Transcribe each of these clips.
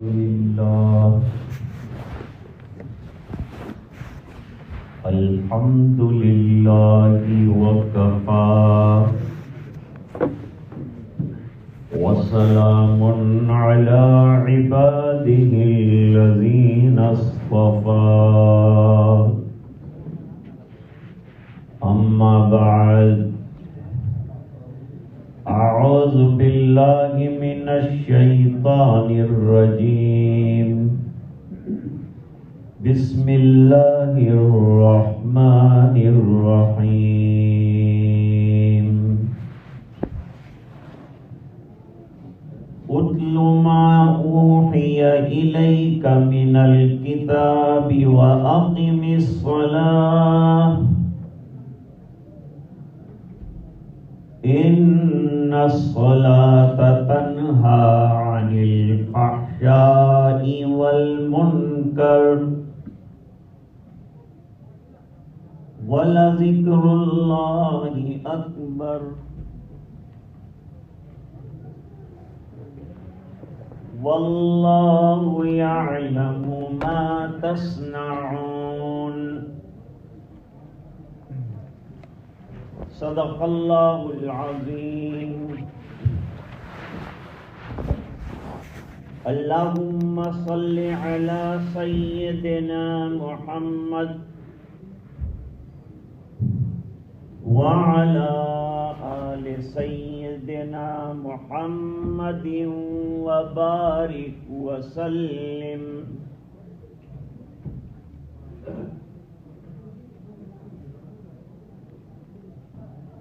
لله الحمد لله وكفى وسلام على عباده الذين اصطفى أما بعد أعوذ بالله من الشيطان الرجيم بسم الله الرحمن الرحيم اتل ما أوحي إليك من الكتاب وأقم الصلاة إن الصلاة تنهى عن الفحشاء والمنكر ولذكر الله أكبر والله يعلم ما تصنعون صدق اللہ العظیم اللہم صل علی سیدنا محمد وعلی آل سیدنا محمد وبارک وسلم.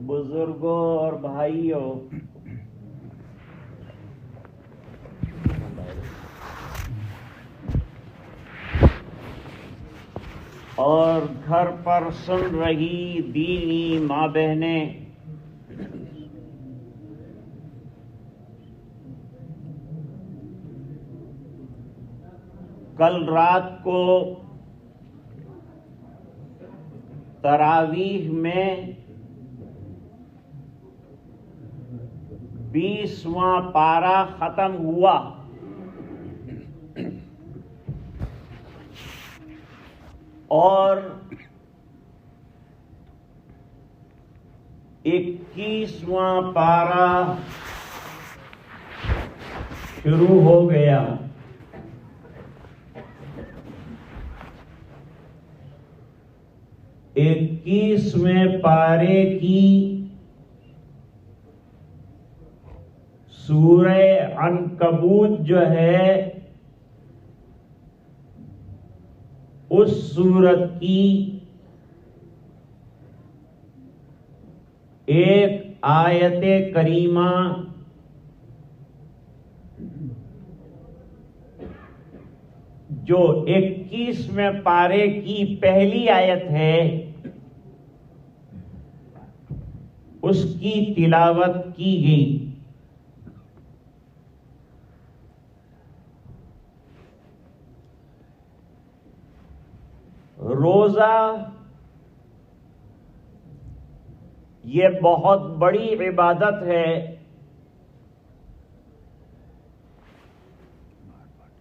بزرگوں اور بھائیوں، اور گھر پر سن رہی دینی ماں بہنیں، کل رات کو تراویح میں 20واں پارہ ختم ہوا. اور 21واں پارہ شروع ہو گیا. اکیسویں پارے کی سورہ عنکبوت جو ہے، اس سورت کی ایک آیت کریمہ جو 21ویں پارے کی پہلی آیت ہے، اس کی تلاوت کی گئی. روزہ یہ بہت بڑی عبادت ہے.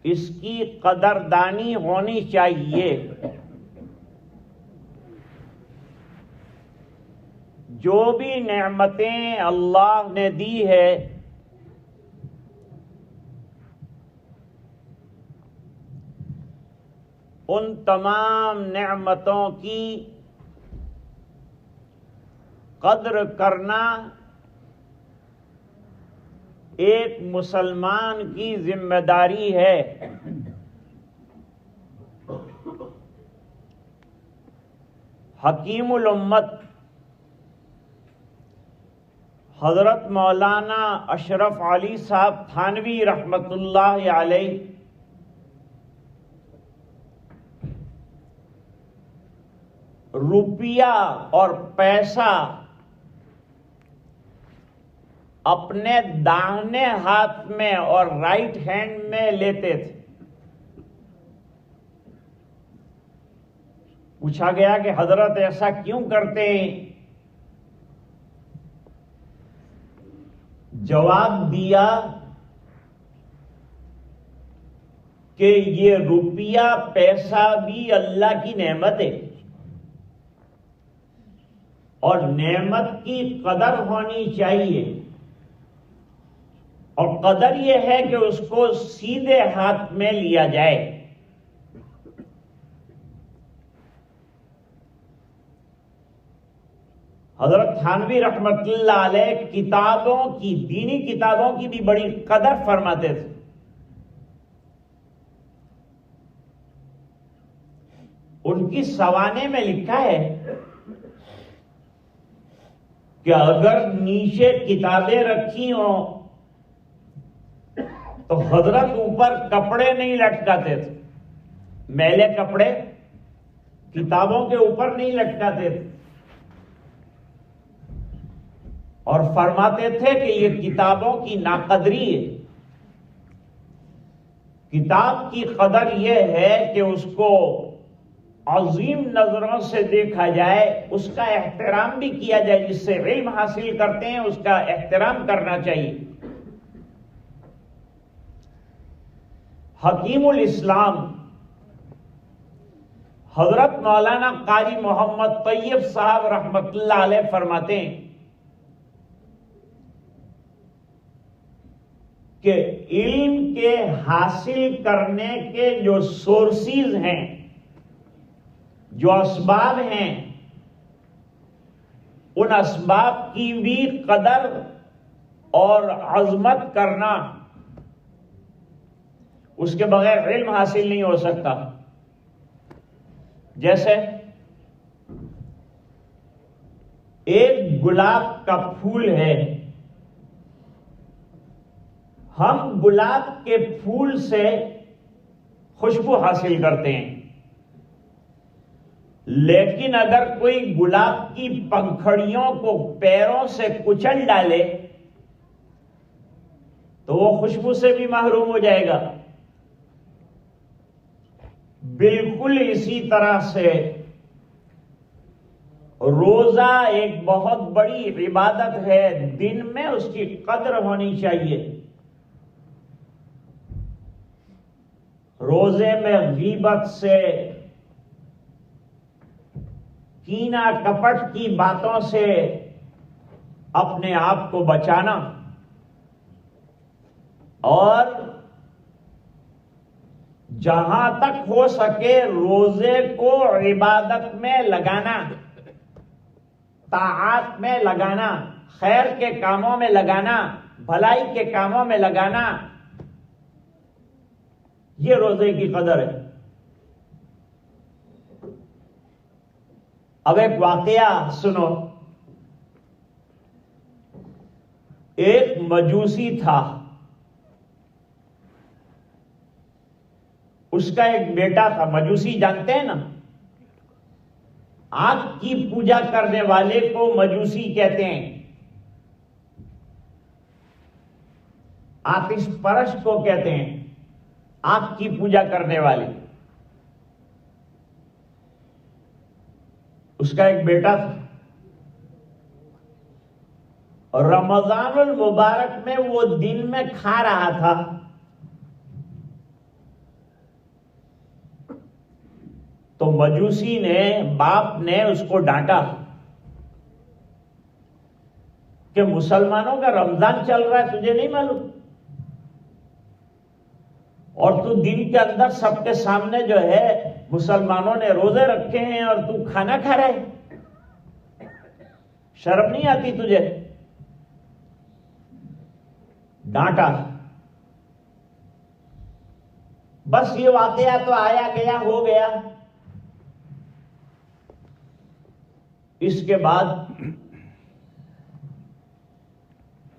اس کی قدردانی ہونی چاہیے. جو بھی نعمتیں اللہ نے دی ہے، ان تمام نعمتوں کی قدر کرنا ایک مسلمان کی ذمہ داری ہے. حکیم الامت حضرت مولانا اشرف علی صاحب تھانوی رحمۃ اللہ علیہ روپیہ اور پیسہ اپنے داہنے ہاتھ میں اور رائٹ ہینڈ میں لیتے تھے. پوچھا گیا کہ حضرت ایسا کیوں کرتے ہیں؟ جواب دیا کہ یہ روپیہ پیسہ بھی اللہ کی نعمت ہے، اور نعمت کی قدر ہونی چاہیے، اور قدر یہ ہے کہ اس کو سیدھے ہاتھ میں لیا جائے۔ حضرت تھانوی رحمت اللہ علیہ کتابوں کی، دینی کتابوں کی بھی بڑی قدر فرماتے تھے۔ ان کی سوانے میں لکھا ہے کہ اگر نیچے کتابیں رکھی ہوں تو حضرت اوپر کپڑے نہیں لٹکاتے تھے، میلے کپڑے کتابوں کے اوپر نہیں لٹکاتے تھے، اور فرماتے تھے کہ یہ کتابوں کی ناقدری ہے۔ کتاب کی قدر یہ ہے کہ اس کو عظیم نظروں سے دیکھا جائے، اس کا احترام بھی کیا جائے، جس سے علم حاصل کرتے ہیں اس کا احترام کرنا چاہیے۔ حکیم الاسلام حضرت مولانا قاری محمد طیب صاحب رحمت اللہ علیہ فرماتے ہیں کہ علم کے حاصل کرنے کے جو سورسز ہیں، جو اسباب ہیں، ان اسباب کی بھی قدر اور عظمت کرنا، اس کے بغیر علم حاصل نہیں ہو سکتا۔ جیسے ایک گلاب کا پھول ہے، ہم گلاب کے پھول سے خوشبو حاصل کرتے ہیں، لیکن اگر کوئی گلاب کی پنکھڑیوں کو پیروں سے کچل ڈالے تو وہ خوشبو سے بھی محروم ہو جائے گا۔ بالکل اسی طرح سے روزہ ایک بہت بڑی عبادت ہے، دن میں اس کی قدر ہونی چاہیے۔ روزے میں غیبت سے، کینہ کپٹ کی باتوں سے اپنے آپ کو بچانا، اور جہاں تک ہو سکے روزے کو عبادت میں لگانا، طاعات میں لگانا، خیر کے کاموں میں لگانا، بھلائی کے کاموں میں لگانا، یہ روزے کی قدر ہے۔ اب ایک واقعہ سنو۔ ایک مجوسی تھا، اس کا ایک بیٹا تھا۔ مجوسی جانتے ہیں نا، آگ کی پوجا کرنے والے کو مجوسی کہتے ہیں، آتش پرست کو کہتے ہیں، آگ کی پوجا کرنے والے۔ اس کا ایک بیٹا تھا، اور رمضان المبارک میں وہ دن میں کھا رہا تھا، تو مجوسی نے، باپ نے اس کو ڈانٹا کہ مسلمانوں کا رمضان چل رہا ہے، تجھے نہیں معلوم؟ اور تو دن کے اندر سب کے سامنے جو ہے مسلمانوں نے روزے رکھے ہیں اور تو کھانا کھا رہا ہے، شرم نہیں آتی تجھے؟ ڈانٹا۔ بس یہ واقعہ تو آیا گیا، ہو گیا۔ اس کے بعد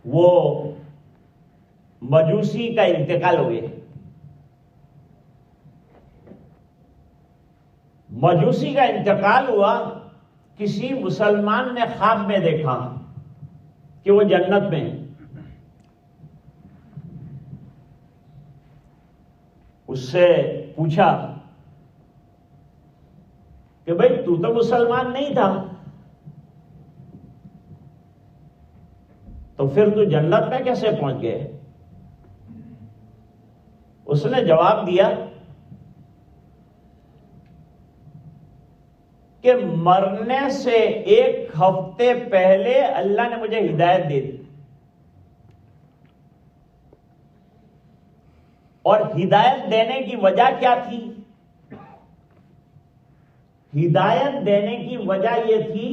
وہ مجوسی کا انتقال ہو گیا۔ مجوسی کا انتقال ہوا، کسی مسلمان نے خواب میں دیکھا کہ وہ جنت میں ہے۔ اس سے پوچھا کہ بھئی تو مسلمان نہیں تھا، تو پھر تو جنت میں کیسے پہنچ گئے؟ اس نے جواب دیا کہ مرنے سے 1 ہفتے پہلے اللہ نے مجھے ہدایت دے دی، اور ہدایت دینے کی وجہ کیا تھی؟ ہدایت دینے کی وجہ یہ تھی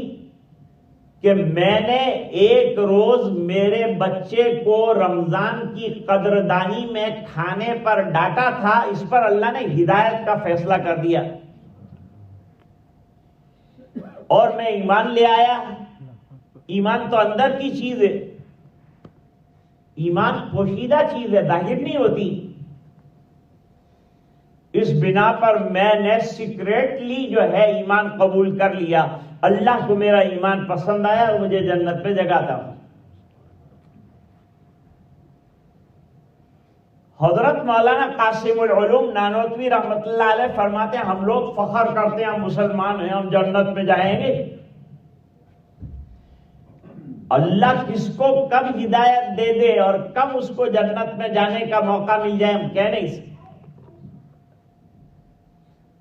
کہ میں نے ایک روز میرے بچے کو رمضان کی قدردانی میں کھانے پر ڈانٹا تھا، اس پر اللہ نے ہدایت کا فیصلہ کر دیا، اور میں ایمان لے آیا۔ ایمان تو اندر کی چیز ہے، ایمان پوشیدہ چیز ہے، ظاہر نہیں ہوتی۔ اس بنا پر میں نے سیکریٹلی جو ہے ایمان قبول کر لیا، اللہ کو میرا ایمان پسند آیا اور مجھے جنت میں جگہ تھا۔ حضرت مولانا قاسم العلوم نانوتوی رحمت اللہ علیہ فرماتے ہیں ہم لوگ فخر کرتے ہیں ہم مسلمان ہیں، ہم جنت میں جائیں گے۔ اللہ کس کو کب ہدایت دے دے اور کب اس کو جنت میں جانے کا موقع مل جائے ہم کہہ نہیں سکتے۔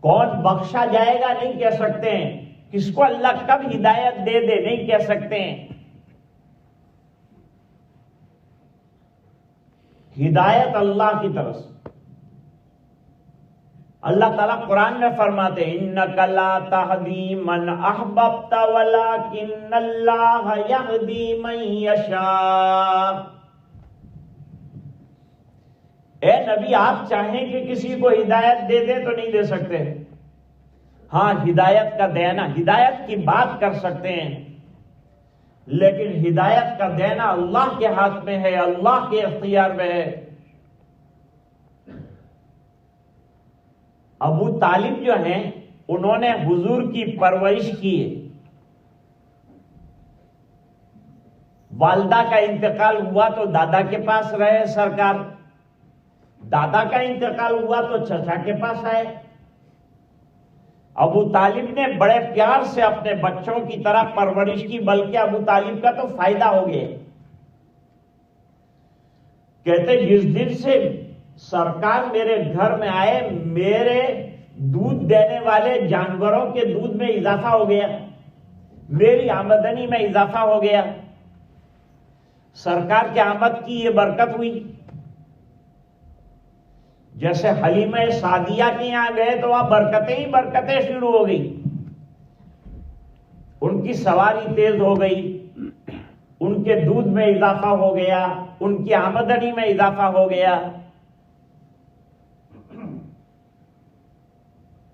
کون بخشا جائے گا نہیں کہہ سکتے ہیں، کس کو اللہ کب ہدایت دے دے نہیں کہہ سکتے ہیں۔ ہدایت اللہ کی طرف سے۔ اللہ تعالیٰ قرآن میں فرماتے ہیں اِنَّكَ لَا تَهْدِي مَنْ أَحْبَبْتَ وَلَكِنَّ اللَّهَ يَهْدِي مَن يَشَاءُ۔ اے نبی آپ چاہیں کہ کسی کو ہدایت دے دے تو نہیں دے سکتے، ہاں ہدایت کا دینا، ہدایت کی بات کر سکتے ہیں، لیکن ہدایت کا دینا اللہ کے ہاتھ میں ہے، اللہ کے اختیار میں ہے۔ ابو طالب جو ہیں انہوں نے حضور کی پرورش کی ہے، والدہ کا انتقال ہوا تو دادا کے پاس رہے سرکار، دادا کا انتقال ہوا تو چچا کے پاس آئے۔ ابو طالب نے بڑے پیار سے اپنے بچوں کی طرح پرورش کی، بلکہ ابو طالب کا تو فائدہ ہو گیا۔ کہتے جس دن سے سرکار میرے گھر میں آئے میرے دودھ دینے والے جانوروں کے دودھ میں اضافہ ہو گیا، میری آمدنی میں اضافہ ہو گیا، سرکار کی آمد کی یہ برکت ہوئی۔ جیسے حلیمہ سعدیہ کے یہاں گئے تو وہاں برکتیں ہی برکتیں شروع ہو گئی، ان کی سواری تیز ہو گئی، ان کے دودھ میں اضافہ ہو گیا، ان کی آمدنی میں اضافہ ہو گیا۔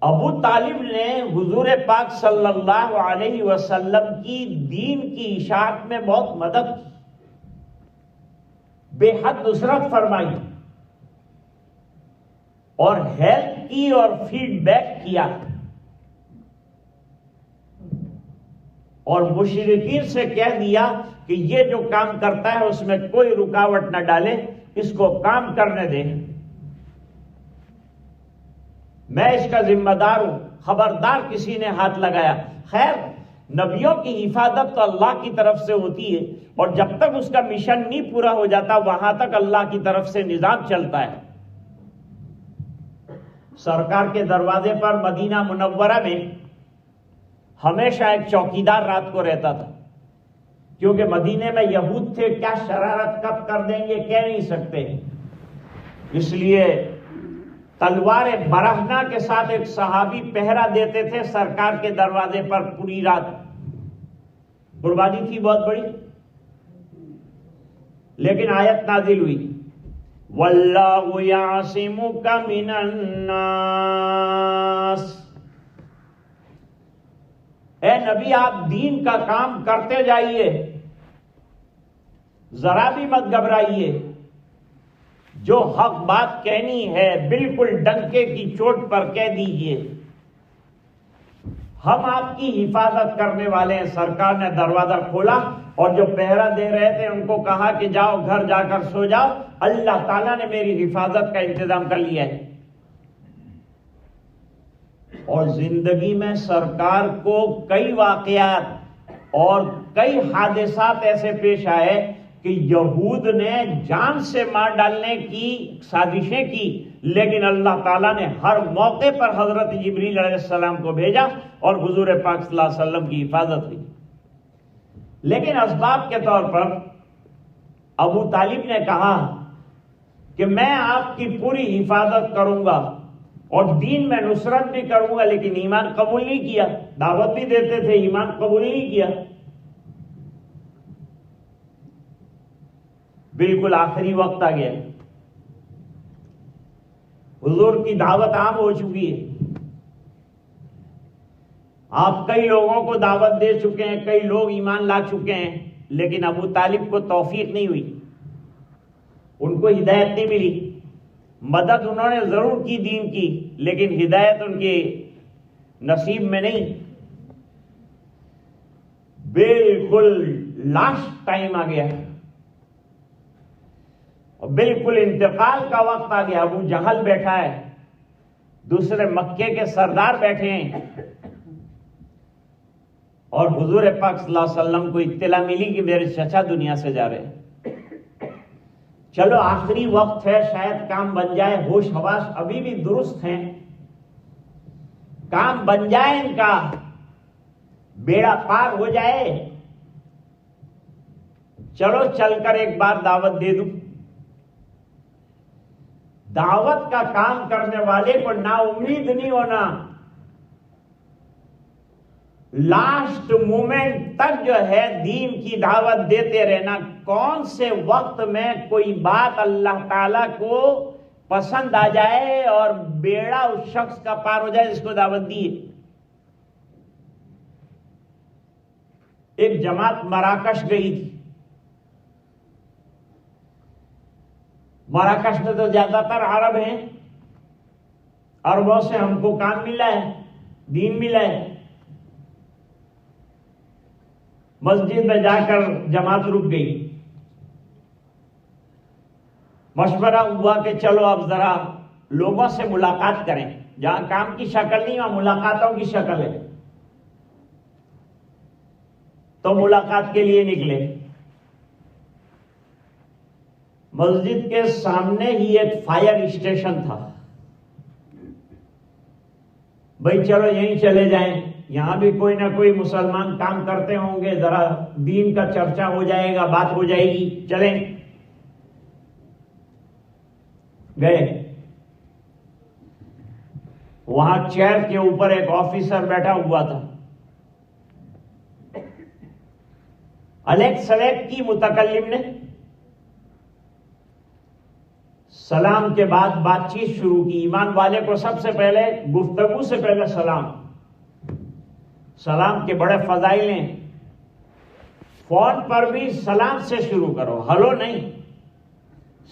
ابو طالب نے حضور پاک صلی اللہ علیہ وسلم کی دین کی اشاعت میں بہت مدد کی، بے حد نصرت فرمائی اور ہیلپ کی اور فیڈ بیک کیا، اور مشرکین سے کہہ دیا کہ یہ جو کام کرتا ہے اس میں کوئی رکاوٹ نہ ڈالے، اس کو کام کرنے دیں، میں اس کا ذمہ دار ہوں، خبردار کسی نے ہاتھ لگایا۔ خیر نبیوں کی حفاظت تو اللہ کی طرف سے ہوتی ہے، اور جب تک اس کا مشن نہیں پورا ہو جاتا وہاں تک اللہ کی طرف سے نظام چلتا ہے۔ سرکار کے دروازے پر مدینہ منورہ میں ہمیشہ ایک چوکیدار رات کو رہتا تھا، کیونکہ مدینے میں یہود تھے، کیا شرارت کب کر دیں گے کہہ نہیں سکتے، اس لیے تلوار برہنہ کے ساتھ ایک صحابی پہرا دیتے تھے سرکار کے دروازے پر پوری رات۔ قربانی تھی بہت بڑی، لیکن آیت نازل ہوئی وَاللَّهُ يَعْصِمُكَ مِنَ النَّاسِ۔ اے نبی آپ دین کا کام کرتے جائیے، ذرا بھی مت گھبرائیے، جو حق بات کہنی ہے بالکل ڈنکے کی چوٹ پر کہہ دیجئے، ہم آپ کی حفاظت کرنے والے ہیں۔ سرکار نے دروازہ کھولا اور جو پہرا دے رہے تھے ان کو کہا کہ جاؤ گھر جا کر سو جاؤ، اللہ تعالیٰ نے میری حفاظت کا انتظام کر لیا ہے۔ اور زندگی میں سرکار کو کئی واقعات اور کئی حادثات ایسے پیش آئے کہ یہود نے جان سے مار ڈالنے کی سازشیں کی، لیکن اللہ تعالیٰ نے ہر موقع پر حضرت جبریل علیہ السلام کو بھیجا اور حضور پاک صلی اللہ علیہ وسلم کی حفاظت ہوئی. لیکن اسباب کے طور پر ابو طالب نے کہا کہ میں آپ کی پوری حفاظت کروں گا اور دین میں نصرت بھی کروں گا، لیکن ایمان قبول نہیں کیا. دعوت بھی دیتے تھے، ایمان قبول نہیں کیا. بالکل آخری وقت آ گیا، حضور کی دعوت عام ہو چکی ہے. آپ کئی لوگوں کو دعوت دے چکے ہیں، کئی لوگ ایمان لا چکے ہیں، لیکن ابو طالب کو توفیق نہیں ہوئی، ان کو ہدایت نہیں ملی. مدد انہوں نے ضرور کی دین کی، لیکن ہدایت ان کے نصیب میں نہیں. بالکل لاسٹ ٹائم آ گیا، بالکل انتقال کا وقت آ گیا. ابو جہل بیٹھا ہے، دوسرے مکے کے سردار بیٹھے ہیں، اور حضور پاک صلی اللہ علیہ وسلم کو اطلاع ملی کہ میرے چچا دنیا سے جا رہے ہیں. چلو آخری وقت ہے، شاید کام بن جائے. ہوش حواس ابھی بھی درست ہیں، کام بن جائے، ان کا بیڑا پار ہو جائے. چلو چل کر ایک بار دعوت دے دوں. دعوت کا کام کرنے والے کو نا امید نہیں ہونا، لاسٹ مومنٹ تک جو ہے دین کی دعوت دیتے رہنا. کون سے وقت میں کوئی بات اللہ تعالی کو پسند آ جائے اور بیڑا اس شخص کا پار ہو جائے جس کو دعوت دی. ایک جماعت مراکش گئی تھی. مراکش میں تو زیادہ تر عرب ہیں، عربوں سے ہم کو کام ملا ہے، دین ملا ہے. مسجد میں جا کر جماعت رک گئی. مشورہ ہوا کہ چلو اب ذرا لوگوں سے ملاقات کریں. جہاں کام کی شکل نہیں وہاں ملاقاتوں کی شکل ہے. تو ملاقات کے لیے نکلے. مسجد کے سامنے ہی ایک فائر اسٹیشن تھا. بھائی چلو یہیں چلے جائیں، یہاں بھی کوئی نہ کوئی مسلمان کام کرتے ہوں گے، ذرا دین کا چرچا ہو جائے گا، بات ہو جائے گی، چلیں. گئے. وہاں چیئر کے اوپر ایک آفیسر بیٹھا ہوا تھا. الیک سلیک کی متکلم نے سلام کے بعد بات چیت شروع کی. ایمان والے کو سب سے پہلے گفتگو سے پہلے سلام. سلام کے بڑے فضائل ہیں. فون پر بھی سلام سے شروع کرو، ہلو نہیں،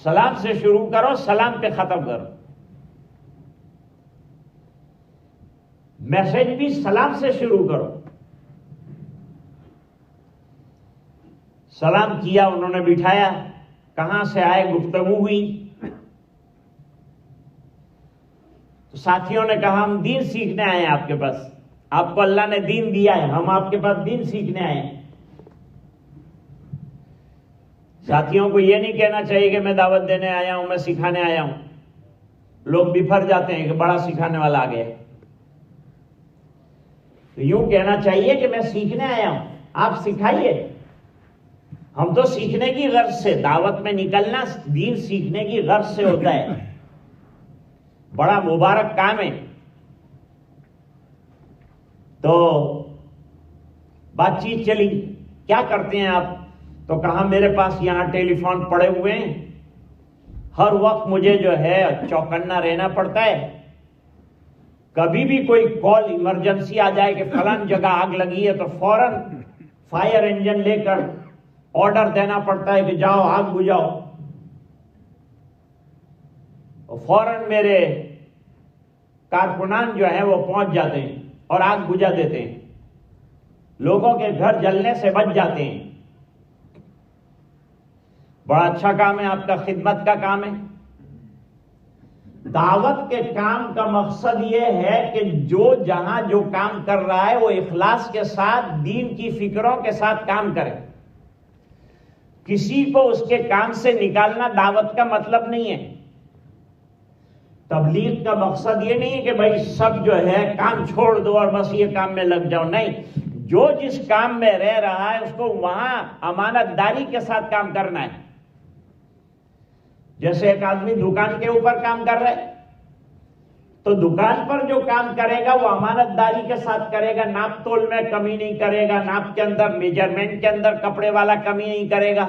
سلام سے شروع کرو، سلام پہ ختم کرو. میسج بھی سلام سے شروع کرو. سلام کیا، انہوں نے بٹھایا. کہاں سے آئے، گفتگو ہوئی. تو ساتھیوں نے کہا ہم دین سیکھنے آئے ہیں آپ کے پاس، آپ کو اللہ نے دین دیا ہے، ہم آپ کے پاس دین سیکھنے آئے ہیں. ساتھیوں کو یہ نہیں کہنا چاہیے کہ میں دعوت دینے آیا ہوں، میں سکھانے آیا ہوں. لوگ بفر جاتے ہیں کہ بڑا سکھانے والا آ گیا. تو یوں کہنا چاہیے کہ میں سیکھنے آیا ہوں، آپ سکھائیے. ہم تو سیکھنے کی غرض سے، دعوت میں نکلنا دین سیکھنے کی غرض سے ہوتا ہے. بڑا مبارک کام ہے. تو بات چیت چلی، کیا کرتے ہیں آپ؟ تو کہا میرے پاس یہاں ٹیلی فون پڑے ہوئے ہیں، ہر وقت مجھے جو ہے چوکنا رہنا پڑتا ہے. کبھی بھی کوئی کال ایمرجنسی آ جائے کہ فلان جگہ آگ لگی ہے تو فوراً فائر انجن لے کر آرڈر دینا پڑتا ہے کہ جاؤ آگ بجھاؤ. فوراً میرے کارکنان جو ہیں وہ پہنچ جاتے ہیں اور آگ بجھا دیتے ہیں. لوگوں کے گھر جلنے سے بچ جاتے ہیں. بڑا اچھا کام ہے آپ کا، خدمت کا کام ہے. دعوت کے کام کا مقصد یہ ہے کہ جو جہاں جو کام کر رہا ہے وہ اخلاص کے ساتھ دین کی فکروں کے ساتھ کام کرے. کسی کو اس کے کام سے نکالنا دعوت کا مطلب نہیں ہے. تبلیغ کا مقصد یہ نہیں ہے کہ بھائی سب جو ہے کام چھوڑ دو اور بس یہ کام میں لگ جاؤ، نہیں، جو جس کام میں رہ رہا ہے اس کو وہاں امانت داری کے ساتھ کام کرنا ہے۔ جیسے ایک آدمی دکان کے اوپر کام کر رہا ہے تو دکان پر جو کام کرے گا وہ امانت داری کے ساتھ کرے گا، ناپ تول میں کمی نہیں کرے گا، ناپ کے اندر میجرمنٹ کے اندر کپڑے والا کمی نہیں کرے گا،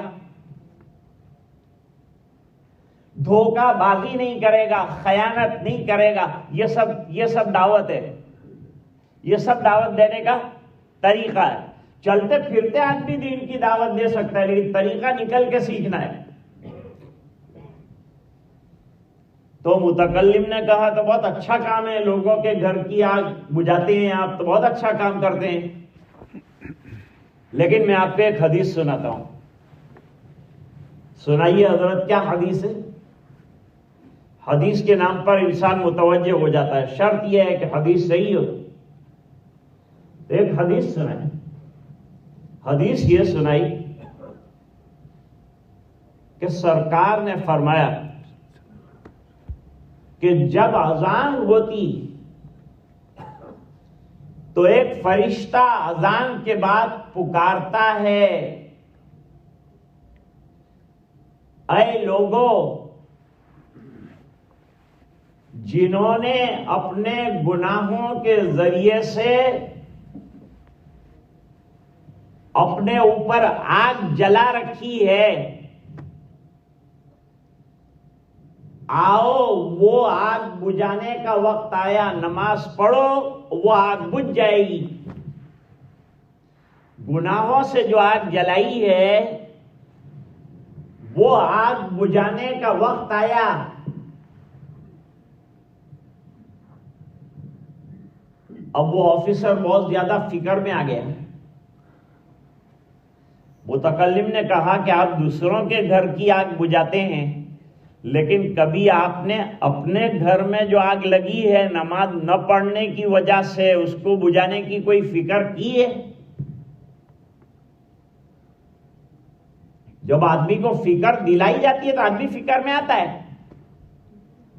دھوکہ بازی نہیں کرے گا، خیانت نہیں کرے گا۔ یہ سب دعوت ہے، یہ سب دعوت دینے کا طریقہ ہے۔ چلتے پھرتے آدمی دین کی دعوت دے سکتا ہے، لیکن طریقہ نکل کے سیکھنا ہے۔ تو متکلم نے کہا تو بہت اچھا کام ہے، لوگوں کے گھر کی آگ بجھاتے ہیں آپ، تو بہت اچھا کام کرتے ہیں، لیکن میں آپ کو ایک حدیث سناتا ہوں۔ سنائیے حضرت، کیا حدیث ہے؟ حدیث کے نام پر انسان متوجہ ہو جاتا ہے، شرط یہ ہے کہ حدیث صحیح ہو۔ ایک حدیث سنائی، حدیث یہ سنائی کہ سرکار نے فرمایا کہ جب اذان ہوتی تو ایک فرشتہ اذان کے بعد پکارتا ہے، اے لوگوں جنہوں نے اپنے گناہوں کے ذریعے سے اپنے اوپر آگ جلا رکھی ہے، آؤ وہ آگ بجھانے کا وقت آیا، نماز پڑھو، وہ آگ بجھ جائے گی۔ گناہوں سے جو آگ جلائی ہے وہ آگ بجھانے کا وقت آیا۔ اب وہ آفیسر بہت زیادہ فکر میں آ گیا۔ متکلم نے کہا کہ آپ دوسروں کے گھر کی آگ بجھاتے ہیں، لیکن کبھی آپ نے اپنے گھر میں جو آگ لگی ہے نماز نہ پڑھنے کی وجہ سے اس کو بجھانے کی کوئی فکر کی ہے؟ جب آدمی کو فکر دلائی جاتی ہے تو آدمی فکر میں آتا ہے۔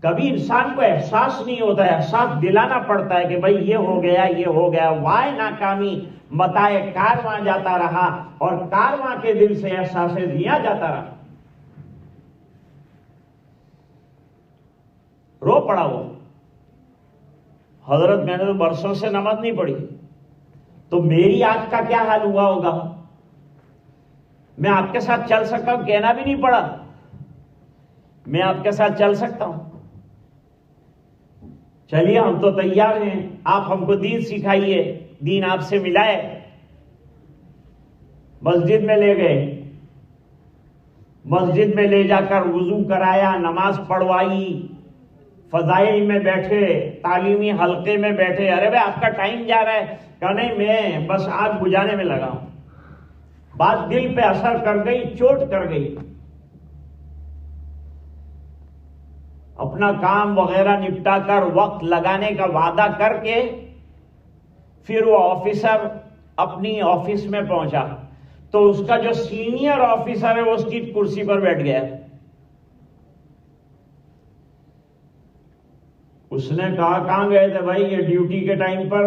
کبھی انسان کو احساس نہیں ہوتا ہے، احساس دلانا پڑتا ہے کہ بھئی یہ ہو گیا، یہ ہو گیا، وائے ناکامی متائے کارواں جاتا رہا اور کارواں کے دل سے احساس دیا جاتا رہا۔ رو پڑا وہ، حضرت میں نے تو برسوں سے نماز نہیں پڑھی، تو میری آنکھ کا کیا حال ہوا ہوگا؟ میں آپ کے ساتھ چل سکتا ہوں، کہنا بھی نہیں پڑا، میں آپ کے ساتھ چل سکتا ہوں، چلیے ہم تو تیار ہیں، آپ ہم کو دین سکھائیے، دین آپ سے ملائے۔ مسجد میں لے گئے، مسجد میں لے جا کر وضو کرایا، نماز پڑھوائی، فضائل میں بیٹھے، تعلیمی حلقے میں بیٹھے۔ ارے بھائی آپ کا ٹائم جا رہا ہے، کہ نہیں میں بس آگ بجھانے میں لگا ہوں۔ بات دل پہ اثر کر گئی، چوٹ کر گئی۔ اپنا کام وغیرہ نپٹا کر وقت لگانے کا وعدہ کر کے پھر وہ آفیسر اپنی آفس میں پہنچا تو اس کا جو سینئر آفیسر ہے وہ اس کی کرسی پر بیٹھ گیا۔ اس نے کہا کہاں گئے تھے بھائی یہ ڈیوٹی کے ٹائم پر؟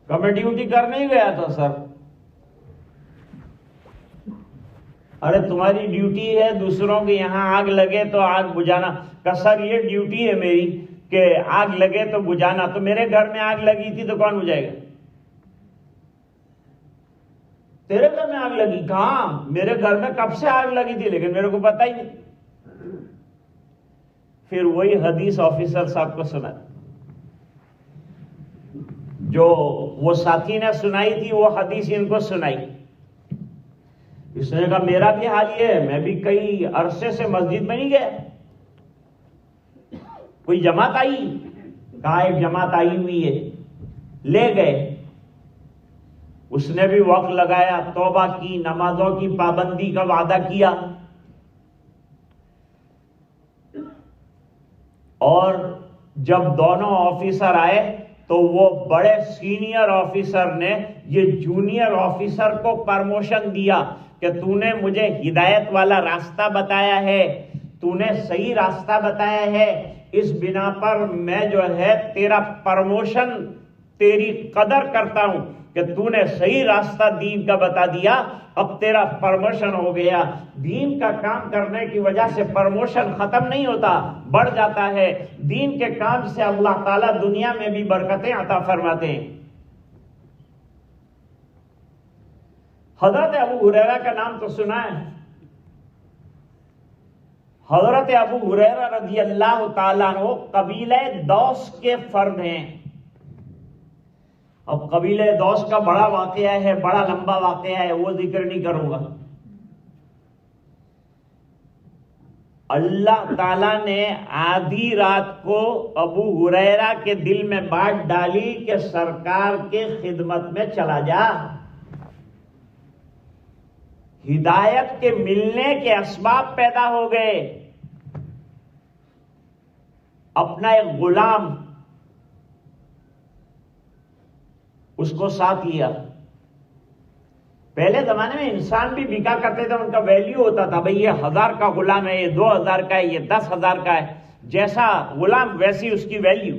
کہ میں ڈیوٹی کرنے ہی گیا تھا سر۔ ارے تمہاری ڈیوٹی ہے دوسروں کے یہاں آگ لگے تو آگ بجھانا، کہ سر یہ ڈیوٹی ہے میری کہ آگ لگے تو بجھانا، تو میرے گھر میں آگ لگی تھی تو کون بجھائے گا؟ تیرے گھر میں آگ لگی؟ کہاں، میرے گھر میں کب سے آگ لگی تھی لیکن میرے کو پتہ ہی نہیں۔ پھر وہی حدیث آفیسر صاحب کو سنا جو وہ ساتھی نے سنائی تھی، وہ حدیث ان کو سنائی۔ اس نے کہا میرا بھی حال یہ ہے، میں بھی کئی عرصے سے مسجد میں نہیں گیا۔ کوئی جماعت آئی؟ کہا ایک جماعت آئی ہوئی ہے، لے گئے۔ اس نے بھی وقت لگایا، توبہ کی، نمازوں کی پابندی کا وعدہ کیا، اور جب دونوں آفیسر آئے تو وہ بڑے سینئر آفیسر نے یہ جونیئر آفیسر کو پرموشن دیا کہ تو نے مجھے ہدایت والا راستہ بتایا ہے، تو نے صحیح راستہ بتایا ہے، اس بنا پر میں جو ہے تیرا پرموشن، تیری قدر کرتا ہوں کہ تو نے صحیح راستہ دین کا بتا دیا، اب تیرا پرموشن ہو گیا۔ دین کا کام کرنے کی وجہ سے پرموشن ختم نہیں ہوتا، بڑھ جاتا ہے۔ دین کے کام سے اللہ تعالیٰ دنیا میں بھی برکتیں عطا فرماتے ہیں۔ حضرت ابو ہریرہ کا نام تو سنا ہے۔ حضرت ابو ہریرہ رضی اللہ تعالیٰ عنہ قبیلہ دوس کے فرد ہیں۔ اب قبیلہ دوس کا بڑا واقعہ ہے، بڑا لمبا واقعہ ہے، وہ ذکر نہیں کروں گا۔ اللہ تعالیٰ نے آدھی رات کو ابو ہریرہ کے دل میں بات ڈالی کہ سرکار کے خدمت میں چلا جا۔ ہدایت کے ملنے کے اسباب پیدا ہو گئے۔ اپنا ایک غلام اس کو ساتھ لیا۔ پہلے زمانے میں انسان بھی بکا کرتے تھے، ان کا ویلیو ہوتا تھا، بھئی یہ 1000 کا غلام ہے، یہ 2000 کا ہے، یہ 10,000 کا ہے، جیسا غلام ویسی اس کی ویلیو۔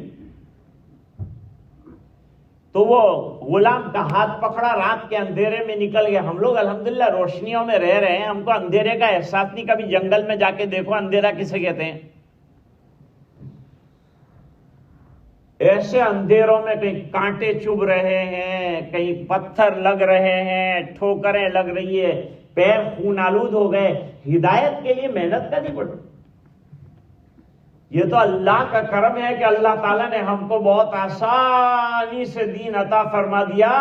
تو وہ غلام کا ہاتھ پکڑا، رات کے اندھیرے میں نکل گیا۔ ہم لوگ الحمدللہ روشنیوں میں رہ رہے ہیں، ہم کو اندھیرے کا احساس نہیں۔ کبھی جنگل میں جا کے دیکھو اندھیرا کسے کہتے ہیں۔ ایسے اندھیروں میں کہیں کانٹے چبھ رہے ہیں، کہیں پتھر لگ رہے ہیں، ٹھوکریں لگ رہی ہے، پیر خون آلود ہو گئے۔ ہدایت کے لیے محنت کرنی پڑتی۔ یہ تو اللہ کا کرم ہے کہ اللہ تعالیٰ نے ہم کو بہت آسانی سے دین عطا فرما دیا۔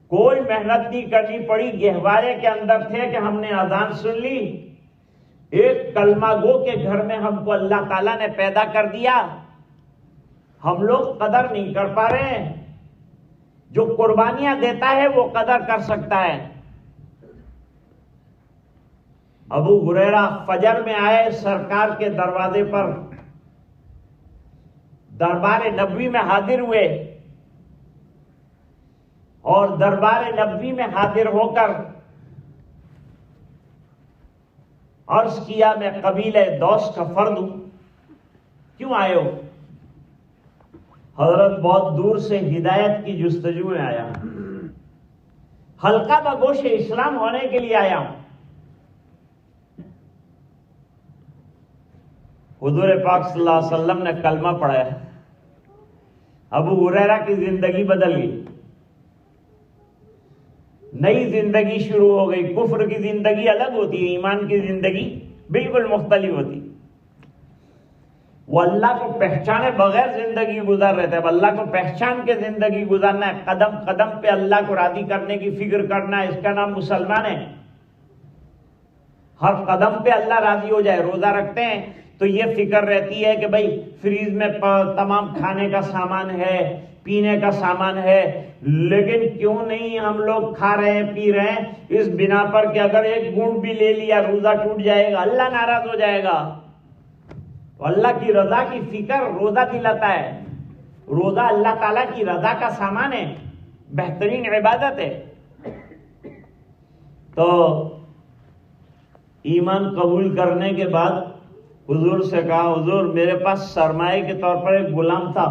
کوئی محنت نہیں کرنی پڑی، گہوارے کے اندر تھے کہ ہم نے اذان سن لی، ایک کلمہ گو کے گھر میں ہم کو اللہ تعالیٰ نے پیدا کر دیا۔ ہم لوگ قدر نہیں کر پا رہے ہیں۔ جو قربانیاں دیتا ہے وہ قدر کر سکتا ہے۔ ابو ہریرہ فجر میں آئے سرکار کے دروازے پر، دربار نبوی میں حاضر ہوئے، اور دربار نبوی میں حاضر ہو کر عرض کیا میں قبیلہ دوس کا فرد ہوں، کیوں آئے ہو؟ حضرت بہت دور سے ہدایت کی جستجو میں آیا، حلقہ بگوش اسلام ہونے کے لیے آیا ہوں۔ حضور پاک صلی اللہ علیہ وسلم نے کلمہ پڑھایا، ابو ہریرہ کی زندگی بدل گئی، نئی زندگی شروع ہو گئی۔ کفر کی زندگی الگ ہوتی ہے، ایمان کی زندگی بالکل مختلف ہوتی۔ وہ اللہ کو پہچانے بغیر زندگی گزار رہے تھے، اب اللہ کو پہچان کے زندگی گزارنا ہے، قدم قدم پہ اللہ کو راضی کرنے کی فکر کرنا ہے، اس کا نام مسلمان ہے۔ ہر قدم پہ اللہ راضی ہو جائے۔ روزہ رکھتے ہیں تو یہ فکر رہتی ہے کہ بھائی فریج میں تمام کھانے کا سامان ہے، پینے کا سامان ہے، لیکن کیوں نہیں ہم لوگ کھا رہے ہیں، پی رہے ہیں، اس بنا پر کہ اگر ایک گھونٹ بھی لے لیا روزہ ٹوٹ جائے گا، اللہ ناراض ہو جائے گا۔ تو اللہ کی رضا کی فکر روزہ دلاتا ہے۔ روزہ اللہ تعالیٰ کی رضا کا سامان ہے، بہترین عبادت ہے۔ تو ایمان قبول کرنے کے بعد حضور سے کہا، حضور میرے پاس سرمایہ کے طور پر ایک غلام تھا،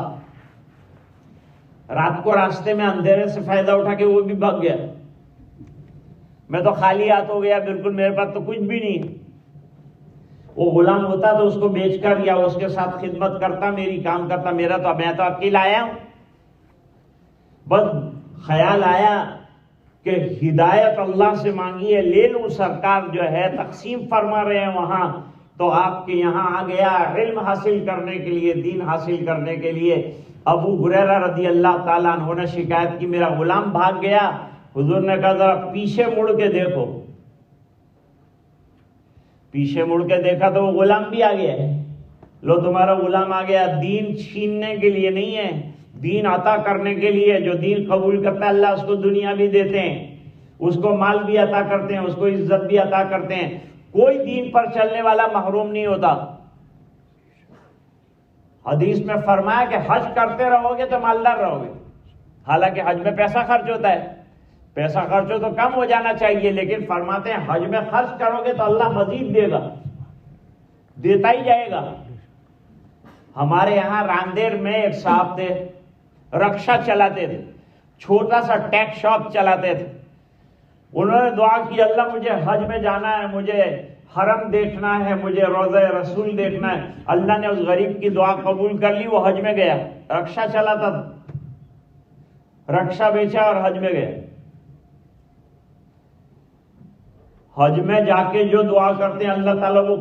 رات کو راستے میں اندھیرے سے فائدہ اٹھا کے وہ بھی بھاگ گیا، میں تو خالی ہاتھ ہو گیا، بالکل میرے پاس تو کچھ بھی نہیں۔ وہ غلام ہوتا تو اس کو بیچ کر یا اس کے ساتھ خدمت کرتا، میری کام کرتا، میں تو اکیلا آیا ہوں۔ بس خیال آیا کہ ہدایت اللہ سے مانگی ہے، لے لوں، سرکار جو ہے تقسیم فرما رہے ہیں وہاں، تو آپ کے یہاں آ گیا علم حاصل کرنے کے لیے، دین حاصل کرنے کے لیے۔ ابو ہریرہ رضی اللہ تعالیٰ عنہ نے شکایت کی، میرا غلام بھاگ گیا۔ حضور نے کہا ذرا پیچھے مڑ کے دیکھو۔ پیچھے مڑ کے دیکھا تو وہ غلام بھی آ گیا ہے۔ لو تمہارا غلام آ گیا، دین چھیننے کے لیے نہیں ہے، دین عطا کرنے کے لیے۔ جو دین قبول کرتا ہے اللہ اس کو دنیا بھی دیتے ہیں، اس کو مال بھی عطا کرتے ہیں، اس کو عزت بھی عطا کرتے ہیں۔ کوئی دین پر چلنے والا محروم نہیں ہوتا۔ حدیث میں فرمایا کہ حج کرتے رہو گے تو مالدار رہو گے۔ حالانکہ حج میں پیسہ خرچ ہوتا ہے، پیسہ خرچ ہو تو کم ہو جانا چاہیے، لیکن فرماتے ہیں حج میں خرچ کرو گے تو اللہ مزید دے گا۔ دیتا ہی جائے گا. ہمارے یہاں راندیر میں ایک صاحب تھے, رکشا چلاتے تھے, چھوٹا سا ٹیک شاپ چلاتے تھے. انہوں نے دعا کی, اللہ مجھے حج میں جانا ہے, مجھے حرم دیکھنا ہے, مجھے روضہ رسول دیکھنا ہے. اللہ نے اس غریب کی دعا قبول کر لی, وہ حج میں گیا. رکشا چلاتا تھا, رکشا بیچا اور حج میں گیا. حج میں جا کے جو دعا کرتے ہیں اللہ تعالیٰ وہ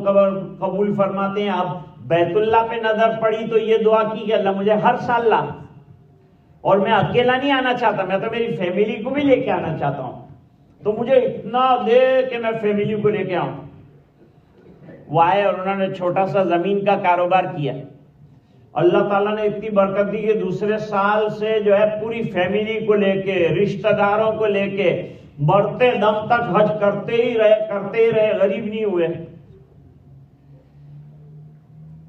قبول فرماتے ہیں. اب بیت اللہ پہ نظر پڑی تو یہ دعا کی کہ اللہ مجھے ہر سال لا, اور میں اکیلا نہیں آنا چاہتا, میں تو میری فیملی کو بھی لے کے آنا چاہتا ہوں, تو مجھے اتنا دے کہ میں فیملی کو لے کے آؤں. وہ آئے اور انہوں نے چھوٹا سا زمین کا کاروبار کیا. اللہ تعالیٰ نے اتنی برکت دی کہ دوسرے سال سے جو ہے پوری فیملی کو لے کے, رشتہ داروں کو لے کے مرتے دم تک حج کرتے ہی رہے, غریب نہیں ہوئے.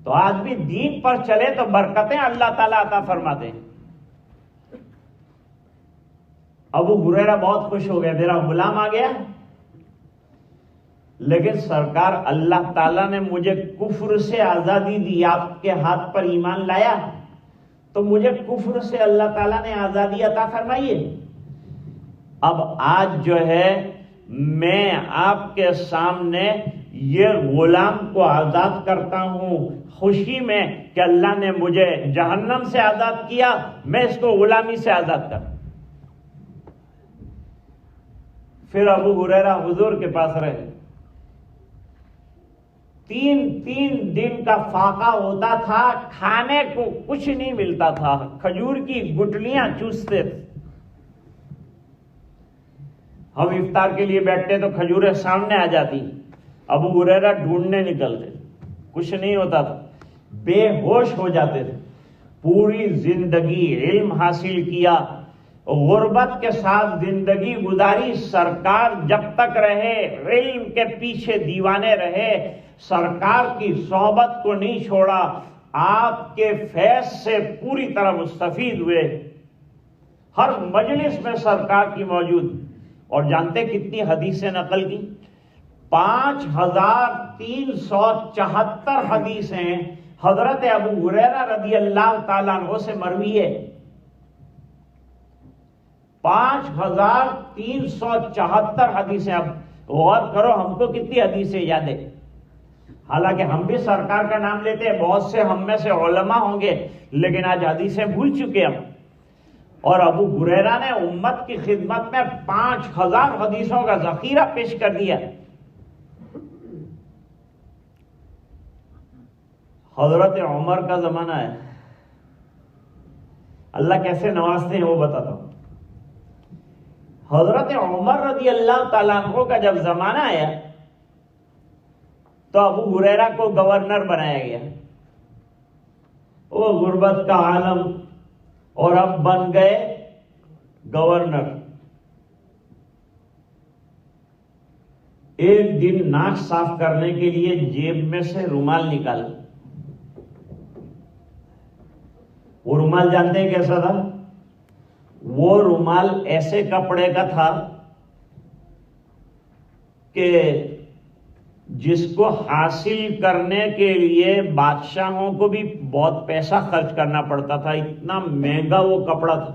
تو آدمی دین پر چلے تو برکتیں اللہ تعالیٰ عطا فرماتے ہیں. ابو ہریرہ بہت خوش ہو گیا, میرا غلام آ گیا. لیکن سرکار اللہ تعالیٰ نے مجھے کفر سے آزادی دی, آپ کے ہاتھ پر ایمان لایا تو مجھے کفر سے اللہ تعالیٰ نے آزادی عطا فرمائی ہے. اب آج جو ہے میں آپ کے سامنے یہ غلام کو آزاد کرتا ہوں خوشی میں کہ اللہ نے مجھے جہنم سے آزاد کیا, میں اس کو غلامی سے آزاد کروں. پھر ابو ہریرہ حضور کے پاس رہے. 3 دن کا فاقہ ہوتا تھا, کھانے کو کچھ نہیں ملتا تھا, کھجور کی گٹلیاں چوستے تھے. ہم افطار کے لیے بیٹھتے تو کھجوریں سامنے آ جاتی, ابو ہریرہ ڈھونڈنے نکلتے, کچھ نہیں ہوتا تھا, بے ہوش ہو جاتے تھے. پوری زندگی علم حاصل کیا, غربت کے ساتھ زندگی گزاری. سرکار جب تک رہے علم کے پیچھے دیوانے رہے, سرکار کی صحبت کو نہیں چھوڑا, آپ کے فیض سے پوری طرح مستفید ہوئے. ہر مجلس میں سرکار کی موجود. اور جانتے کتنی حدیثیں نقل کی؟ 5374 حدیثیں حضرت ابو ہریرہ رضی اللہ تعالیٰ عنہ سے مروی ہے. 5374 حدیثیں. اب غور کرو ہم کو کتنی حدیثیں یاد ہے. حالانکہ ہم بھی سرکار کا نام لیتے ہیں, بہت سے ہم میں سے علماء ہوں گے, لیکن آج حدیثیں بھول چکے ہم. اور ابو ہریرہ نے امت کی خدمت میں 5000 حدیثوں کا ذخیرہ پیش کر دیا. حضرت عمر کا زمانہ ہے, اللہ کیسے نوازتے ہیں وہ بتاتا ہوں. حضرت عمر رضی اللہ تعالیٰ عنہ کا جب زمانہ آیا تو ابو ہریرہ کو گورنر بنایا گیا. وہ غربت کا عالم, اور اب بن گئے گورنر. ایک دن ناک صاف کرنے کے لیے جیب میں سے رومال نکالا. وہ رومال جانتے ہیں کیسا تھا؟ وہ رومال ایسے کپڑے کا تھا کہ جس کو حاصل کرنے کے لیے بادشاہوں کو بھی بہت پیسہ خرچ کرنا پڑتا تھا, اتنا مہنگا وہ کپڑا تھا.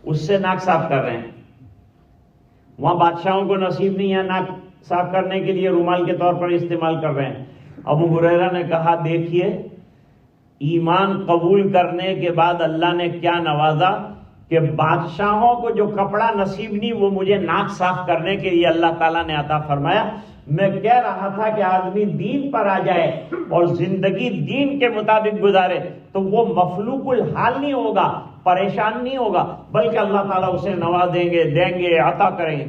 اس سے ناک صاف کر رہے ہیں. وہاں بادشاہوں کو نصیب نہیں ہے, ناک صاف کرنے کے لیے رومال کے طور پر استعمال کر رہے ہیں. ابو ہریرہ نے کہا, دیکھیے ایمان قبول کرنے کے بعد اللہ نے کیا نوازا کہ بادشاہوں کو جو کپڑا نصیب نہیں وہ مجھے ناک صاف کرنے کے لیے اللہ تعالیٰ نے عطا فرمایا. میں کہہ رہا تھا کہ آدمی دین پر آ جائے اور زندگی دین کے مطابق گزارے تو وہ مفلوق الحال نہیں ہوگا, پریشان نہیں ہوگا, بلکہ اللہ تعالیٰ اسے نوازیں گے, دیں گے, عطا کریں گے.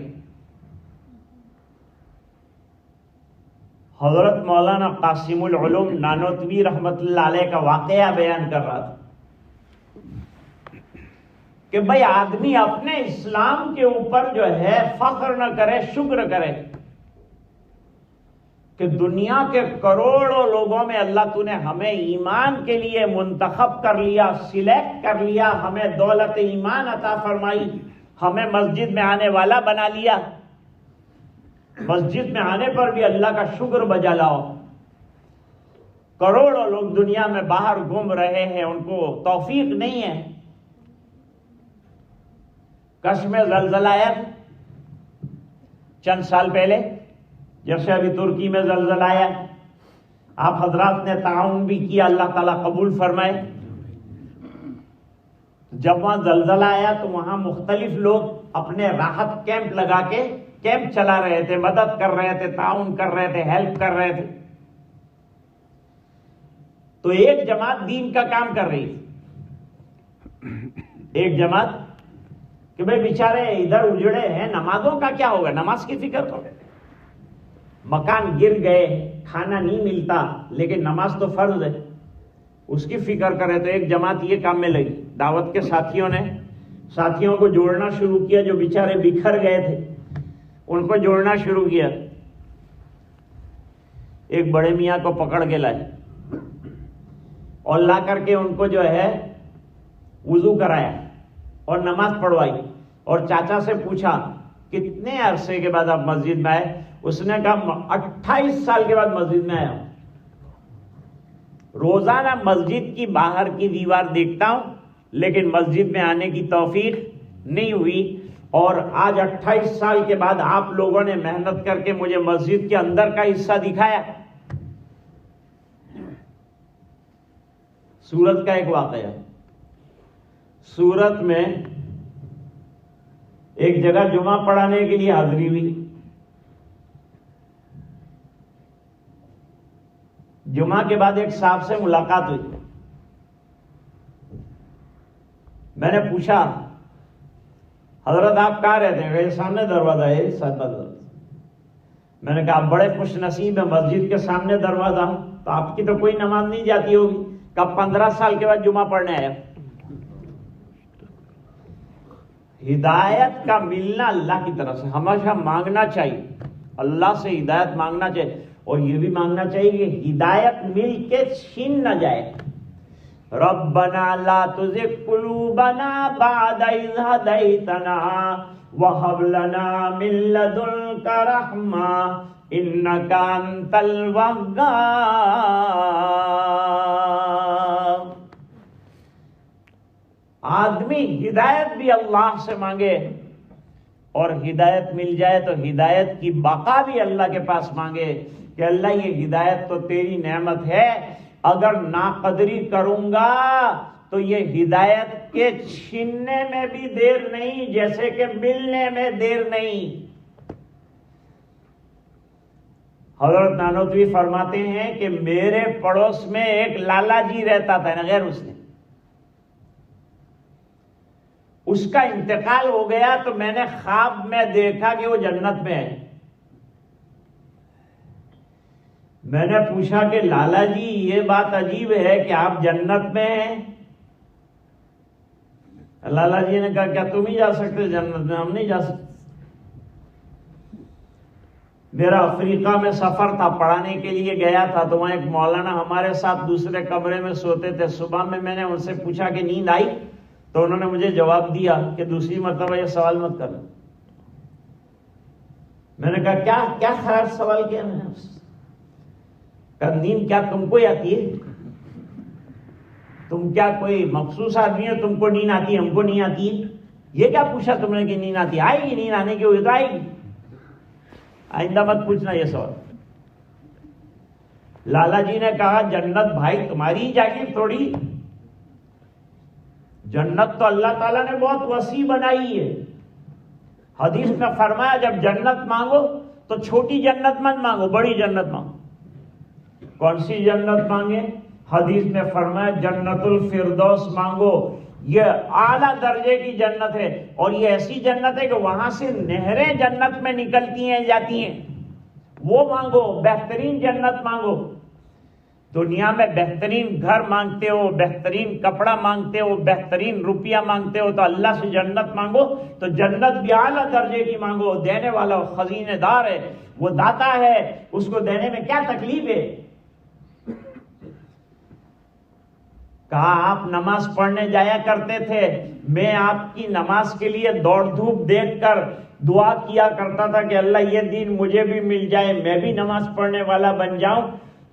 حضرت مولانا قاسم العلوم نانوتوی رحمت اللہ علیہ کا واقعہ بیان کر رہا تھا کہ بھائی آدمی اپنے اسلام کے اوپر جو ہے فخر نہ کرے, شکر کرے کہ دنیا کے کروڑوں لوگوں میں اللہ تو نے ہمیں ایمان کے لیے منتخب کر لیا, سلیکٹ کر لیا, ہمیں دولت ایمان عطا فرمائی, ہمیں مسجد میں آنے والا بنا لیا. مسجد میں آنے پر بھی اللہ کا شکر بجا لاؤ. کروڑوں لوگ دنیا میں باہر گھوم رہے ہیں، ان کو توفیق نہیں ہے۔ کش میں زلزلہ آیا چند سال پہلے، جیسے ابھی ترکی میں زلزلہ آیا، آپ حضرات نے تعاون بھی کیا، اللہ تعالیٰ قبول فرمائے۔ جب وہاں زلزلہ آیا تو وہاں مختلف لوگ اپنے راحت کیمپ لگا کے کیمپ چلا رہے تھے، مدد کر رہے تھے، تعاون کر رہے تھے، ہیلپ کر رہے تھے۔ تو ایک جماعت دین کا کام کر رہی تھی، ایک جماعت کہ بھئی بیچارے ادھر اجڑے ہیں، نمازوں کا کیا ہوگا، نماز کی فکر کرو، مکان گر گئے، کھانا نہیں ملتا، لیکن نماز تو فرض ہے، اس کی فکر کرے۔ تو ایک جماعت یہ کام میں لگی، دعوت کے ساتھیوں کو جوڑنا شروع کیا، جو بیچارے بکھر گئے تھے ان کو جوڑنا شروع کیا۔ ایک بڑے میاں کو پکڑ کے لائے اور لا کر کے ان کو جو ہے وضو کرایا اور نماز پڑھوائی، اور چاچا سے پوچھا کتنے عرصے کے بعد آپ مسجد میں آئے؟ اس نے کہا 28 سال کے بعد مسجد میں آیا ہوں، روزانہ مسجد کی باہر کی دیوار دیکھتا ہوں، لیکن مسجد میں آنے کی توفیق نہیں ہوئی، اور آج 28 سال کے بعد آپ لوگوں نے محنت کر کے مجھے مسجد کے اندر کا حصہ دکھایا۔ سورت کا ایک واقعہ، سورت میں ایک جگہ جمعہ پڑھانے کے لیے حاضری ہوئی، جمعہ کے بعد ایک صاحب سے ملاقات ہوئی، میں نے پوچھا حضرت آپ کہاں رہتے ہیں؟ کہ سامنے دروازہ ہے ساتھ بدر۔ میں نے کہا آپ بڑے خوش نصیب ہیں، مسجد کے سامنے دروازہ، تو آپ کی تو کوئی نماز نہیں جاتی ہوگی؟ کہ 15 سال کے بعد جمعہ پڑھنے آیا۔ ہدایت کا ملنا اللہ کی طرف سے، ہمیشہ مانگنا چاہیے، اللہ سے ہدایت مانگنا چاہیے، اور یہ بھی مانگنا چاہیے کہ ہدایت مل کے چھین نہ جائے۔ ربنا لا تزغ قلوبنا بعد إذ هديتنا وهب لنا من لدنك رحمة إنك أنت الوهاب۔ آدمی ہدایت بھی اللہ سے مانگے، اور ہدایت مل جائے تو ہدایت کی بقا بھی اللہ کے پاس مانگے کہ اللہ یہ ہدایت تو تیری نعمت ہے، اگر ناقدری کروں گا تو یہ ہدایت کے چھیننے میں بھی دیر نہیں، جیسے کہ ملنے میں دیر نہیں۔ حضرت نانوتوی فرماتے ہیں کہ میرے پڑوس میں ایک لالا جی رہتا تھا، غیر اس نے، اس کا انتقال ہو گیا تو میں نے خواب میں دیکھا کہ وہ جنت میں ہے۔ میں نے پوچھا کہ لالا جی یہ بات عجیب ہے کہ آپ جنت میں ہیں؟ لالا جی نے کہا کیا تم ہی جا سکتے جنت میں؟ ہم نہیں جا سکتے۔ میرا افریقہ میں سفر تھا، پڑھانے کے لیے گیا تھا، تو وہاں ایک مولانا ہمارے ساتھ دوسرے کمرے میں سوتے تھے۔ صبح میں نے ان سے پوچھا کہ نیند آئی؟ تو انہوں نے مجھے جواب دیا کہ دوسری مرتبہ یہ سوال مت کرنا۔ میں نے کہا کیا خراب سوال کیا میں نے؟ کہ نیند کیا تم کو آتی ہے؟ تم کیا کوئی مخصوص آدمی ہو تم کو نیند آتی ہے، ہم کو نہیں آتی ہے؟ یہ کیا پوچھا تم نے کہ نیند آتی ہے؟ آئے گی، نیند آنے کی ہوئی تو آئے گی، آئندہ مت پوچھنا یہ سوال۔ لالا جی نے کہا جنت بھائی تمہاری جاگیر تھوڑی، جنت تو اللہ تعالیٰ نے بہت وسیع بنائی ہے۔ حدیث میں فرمایا جب جنت مانگو تو چھوٹی جنت مت مانگو، بڑی جنت مانگو۔ کون سی جنت مانگے؟ حدیث میں فرمایا جنت الفردوس مانگو، یہ اعلیٰ درجے کی جنت ہے، اور یہ ایسی جنت ہے کہ وہاں سے نہریں جنت میں نکلتی ہیں جاتی ہیں، وہ مانگو، بہترین جنت مانگو۔ دنیا میں بہترین گھر مانگتے ہو، بہترین کپڑا مانگتے ہو، بہترین روپیہ مانگتے ہو، تو اللہ سے جنت مانگو تو جنت بھی اعلیٰ درجے کی مانگو۔ دینے والا خزینے دار ہے، وہ داتا ہے، اس کو دینے میں کیا تکلیف ہے؟ کہا آپ نماز پڑھنے جایا کرتے تھے، میں آپ کی نماز کے لیے دوڑ دھوپ دیکھ کر دعا کیا کرتا تھا کہ اللہ یہ دین مجھے بھی مل جائے، میں بھی نماز پڑھنے والا بن جاؤں۔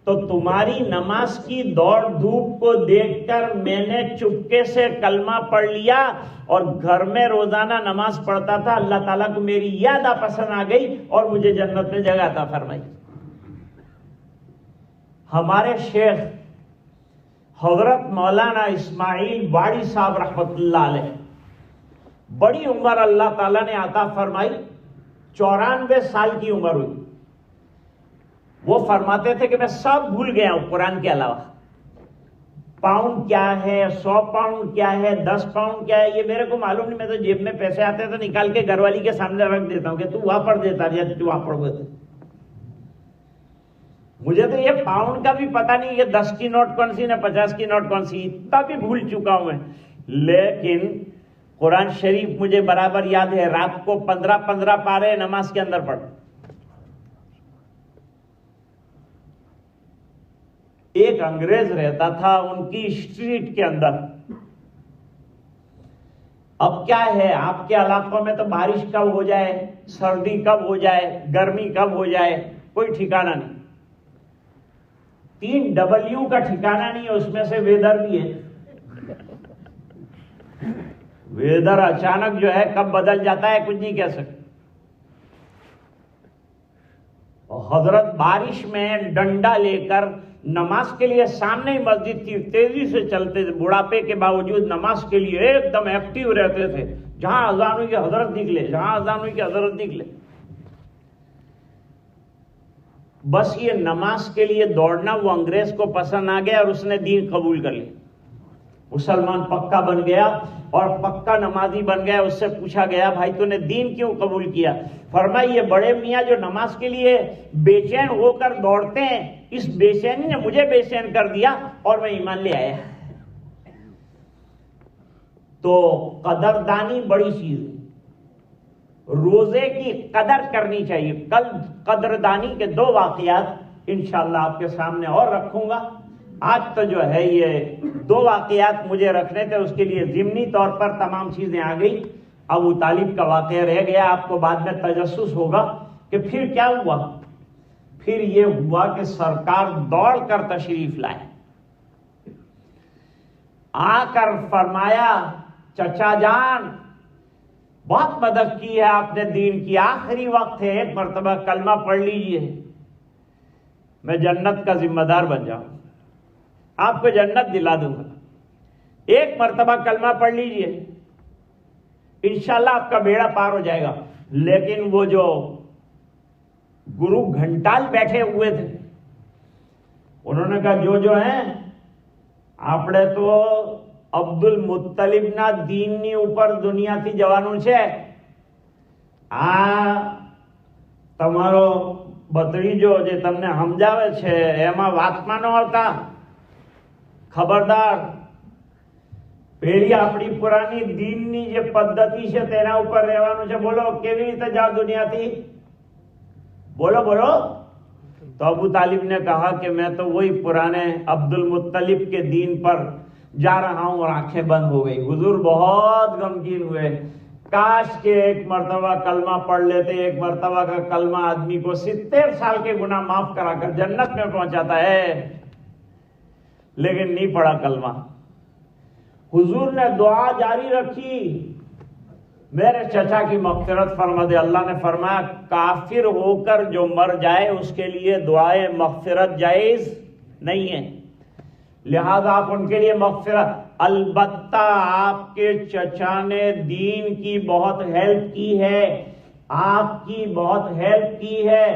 تو تمہاری نماز کی دوڑ دھوپ کو دیکھ کر میں نے چپکے سے کلمہ پڑھ لیا اور گھر میں روزانہ نماز پڑھتا تھا، اللہ تعالیٰ کو میری یہ ادا پسند آ گئی اور مجھے جنت میں جگہ عطا فرمائی۔ ہمارے شیخ حضرت مولانا اسماعیل باڑی صاحب رحمۃ اللہ علیہ، بڑی عمر اللہ تعالیٰ نے عطا فرمائی، 94 سال کی عمر ہوئی۔ وہ فرماتے تھے کہ میں سب بھول گیا ہوں قرآن کے علاوہ، پاؤنڈ کیا ہے، 100 پاؤنڈ کیا ہے، 10 پاؤنڈ کیا ہے، یہ میرے کو معلوم نہیں۔ میں تو جیب میں پیسے آتے تو نکال کے گھر والی کے سامنے رکھ دیتا ہوں کہ تو وہاں پڑھ دیتا یا تو وہاں پڑھ دیتا۔ مجھے تو یہ پاؤنڈ کا بھی پتہ نہیں، یہ 10 کی نوٹ کون سی نہ 50 کی نوٹ کون سی، اتنا بھی بھول چکا ہوں میں۔ لیکن قرآن شریف مجھے برابر یاد ہے، رات کو 15 پارے نماز کے اندر پڑھ۔ ایک انگریز رہتا تھا ان کی اسٹریٹ کے اندر۔ اب کیا ہے، آپ کے علاقوں میں تو بارش کب ہو جائے، سردی کب ہو جائے، گرمی کب ہو جائے، کوئی ٹھکانہ نہیں۔ 3 W کا ٹھکانہ نہیں ہے، اس میں سے ویدر بھی ہے۔ ویدر اچانک جو ہے کب بدل جاتا ہے کچھ نہیں کہہ سکتے۔ حضرت بارش میں ڈنڈا لے کر نماز کے لیے سامنے ہی مسجد تھی، تیزی سے چلتے تھے، بڑھاپے کے باوجود نماز کے لیے ایک دم ایکٹیو رہتے تھے۔ جہاں اذان ہوئی کہ حضرت نکلے، جہاں اذان ہوئی کہ حضرت نکلے۔ بس یہ نماز کے لیے دوڑنا وہ انگریز کو پسند آ گیا اور اس نے دین قبول کر لیا، مسلمان پکا بن گیا اور پکا نمازی بن گیا۔ اس سے پوچھا گیا بھائی تو نے دین کیوں قبول کیا؟ فرمایا یہ بڑے میاں جو نماز کے لیے بے چین ہو کر دوڑتے ہیں، اس بے چینی نے مجھے بے چین کر دیا اور میں ایمان لے آیا۔ تو قدردانی بڑی چیز ہے، روزے کی قدر کرنی چاہیے۔ کل قدردانی کے 2 واقعات انشاءاللہ آپ کے سامنے اور رکھوں گا۔ آج تو جو ہے یہ 2 واقعات مجھے رکھنے تھے، اس کے لیے ضمنی طور پر تمام چیزیں آ گئی۔ ابو طالب کا واقعہ رہ گیا، آپ کو بعد میں تجسس ہوگا کہ پھر کیا ہوا۔ پھر یہ ہوا کہ سرکار دوڑ کر تشریف لائے، آ کر فرمایا چچا جان بہت مدد کی ہے آپ نے دین کی، آخری وقت ہے، ایک مرتبہ کلمہ پڑھ لیجئے، میں جنت کا ذمہ دار بن جاؤں، آپ کو جنت دلا دوں گا، ایک مرتبہ کلمہ پڑھ لیجئے، انشاءاللہ آپ کا بیڑا پار ہو جائے گا۔ لیکن وہ جو گرو گھنٹال بیٹھے ہوئے تھے انہوں نے کہا جو ہیں آپ نے تو عبد المطلب نا دینની ઉપર દુનિયાથી જવાનું છે, આ તમારો ભત્રીજો જે તમને સમજાવે છે એમાં વાતમાં ન આવતા, ખબરદાર પેલી આપણી પુરાની દીનની જે પદ્ધતિ છે તેના ઉપર રહેવાનું છે। બોલો કેવી રીતે જાઓ દુનિયાથી, બોલો બોલો। تو ابو طالب نے کہا کہ میں تو وہی پرانے عبد المطلب کے دین پر جا رہا ہوں، اور آنکھیں بند ہو گئی۔ حضور بہت غمگین ہوئے، کاش کہ ایک مرتبہ کلمہ پڑھ لیتے، ایک مرتبہ کا کلمہ آدمی کو 70 سال کے گناہ معاف کرا کر جنت میں پہنچاتا ہے، لیکن نہیں پڑھا کلمہ۔ حضور نے دعا جاری رکھی، میرے چچا کی مغفرت فرما دے۔ اللہ نے فرمایا کافر ہو کر جو مر جائے اس کے لیے دعائے مغفرت جائز نہیں ہے، لہذا آپ ان کے لیے مغفرت۔ البتہ آپ کے چچا نے دین کی بہت ہیلپ کی ہے، آپ کی بہت ہیلپ کی ہے،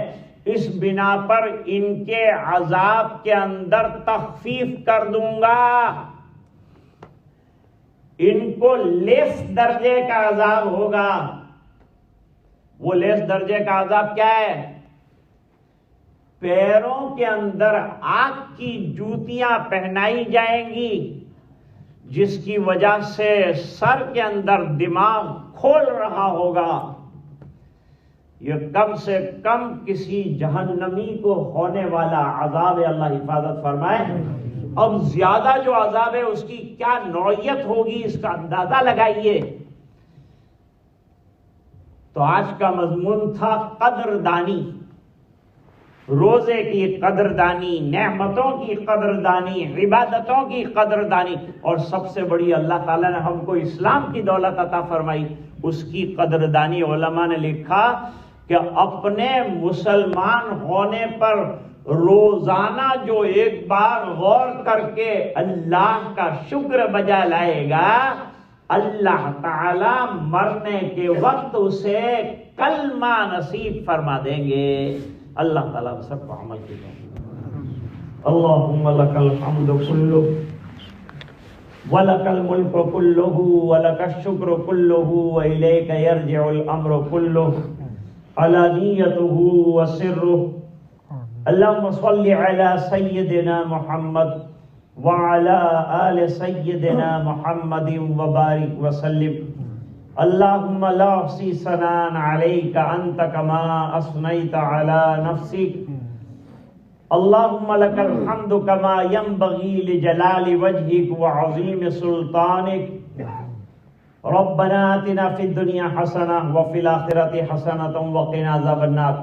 اس بنا پر ان کے عذاب کے اندر تخفیف کر دوں گا، ان کو لیس درجے کا عذاب ہوگا۔ وہ لیس درجے کا عذاب کیا ہے؟ پیروں کے اندر آگ کی جوتیاں پہنائی جائیں گی، جس کی وجہ سے سر کے اندر دماغ کھول رہا ہوگا۔ یہ کم سے کم کسی جہنمی کو ہونے والا عذاب ہے، اللہ حفاظت فرمائے۔ اب زیادہ جو عذاب ہے اس کی کیا نوعیت ہوگی اس کا اندازہ لگائیے۔ تو آج کا مضمون تھا قدردانی۔ روزے کی قدردانی، نعمتوں کی قدردانی، عبادتوں کی قدردانی، اور سب سے بڑی اللہ تعالیٰ نے ہم کو اسلام کی دولت عطا فرمائی، اس کی قدردانی۔ علماء نے لکھا کہ اپنے مسلمان ہونے پر روزانہ جو ایک بار غور کر کے اللہ کا شکر بجا لائے گا، اللہ تعالی مرنے کے وقت اسے کلمہ نصیب فرما دیں گے۔ اللہ تعالیٰ سب کو عمل کیجیے۔ اللہم لک الحمد کلہ ولک الملک کلہ ولک الشکر کلہ والیک یرجع الامر کلہ علانیتہ وسرہ۔ اللہم صل علی سیدنا محمد وعلی آل سیدنا محمد وبارک وسلم۔ اللہم لا احصی ثناء علیک انت کما اثنیت علی نفسک۔ اللہم لک الحمد کما ینبغی لجلال وجہک وعظیم سلطانک۔ ربنا آتنا فی الدنیا حسنہ وفی الآخرۃ حسنۃ وقنا عذاب النار